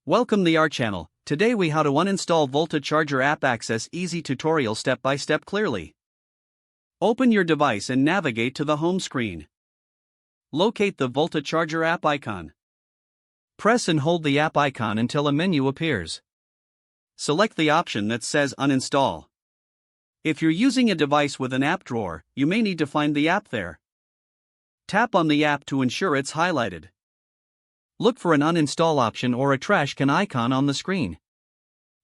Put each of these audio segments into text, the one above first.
Welcome to our channel. Today we how to uninstall Volta Charger app. Access easy tutorial step by step clearly. Open your device and navigate to the home screen. Locate the Volta Charger app icon. Press and hold the app icon until a menu appears. Select the option that says Uninstall. If you're using a device with an app drawer, you may need to find the app there. Tap on the app to ensure it's highlighted. Look for an uninstall option or a trash can icon on the screen.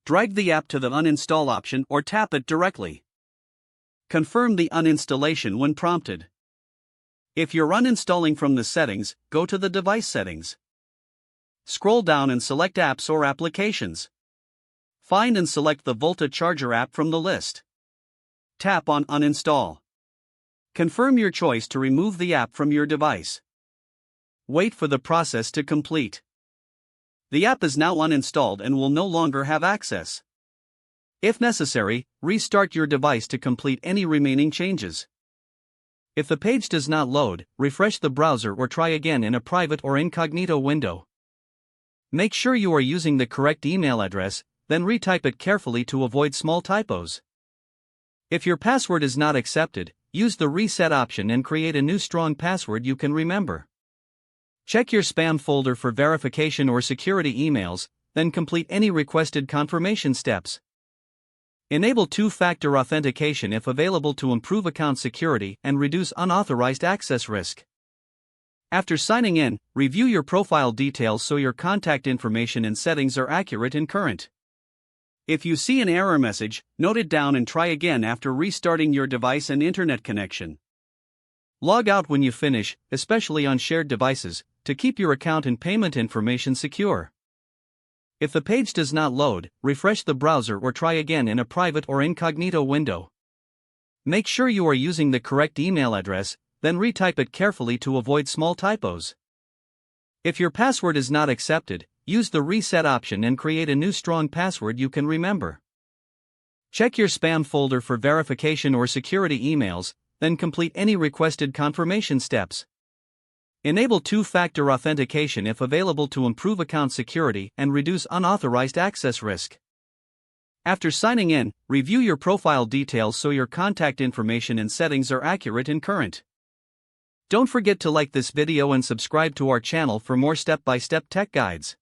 Drag the app to the uninstall option or tap it directly. Confirm the uninstallation when prompted. If you're uninstalling from the settings, go to the device settings. Scroll down and select apps or applications. Find and select the Volta Charger app from the list. Tap on Uninstall. Confirm your choice to remove the app from your device. Wait for the process to complete. The app is now uninstalled and will no longer have access. If necessary, restart your device to complete any remaining changes. If the page does not load, refresh the browser or try again in a private or incognito window. Make sure you are using the correct email address, then retype it carefully to avoid small typos. If your password is not accepted, use the reset option and create a new strong password you can remember. Check your spam folder for verification or security emails, then complete any requested confirmation steps. Enable two-factor authentication if available to improve account security and reduce unauthorized access risk. After signing in, review your profile details so your contact information and settings are accurate and current. If you see an error message, note it down and try again after restarting your device and internet connection. Log out when you finish, especially on shared devices, to keep your account and payment information secure. If the page does not load, refresh the browser or try again in a private or incognito window. Make sure you are using the correct email address, then retype it carefully to avoid small typos. If your password is not accepted, use the reset option and create a new strong password you can remember. Check your spam folder for verification or security emails, then complete any requested confirmation steps. Enable two-factor authentication if available to improve account security and reduce unauthorized access risk. After signing in, review your profile details so your contact information and settings are accurate and current. Don't forget to like this video and subscribe to our channel for more step-by-step tech guides.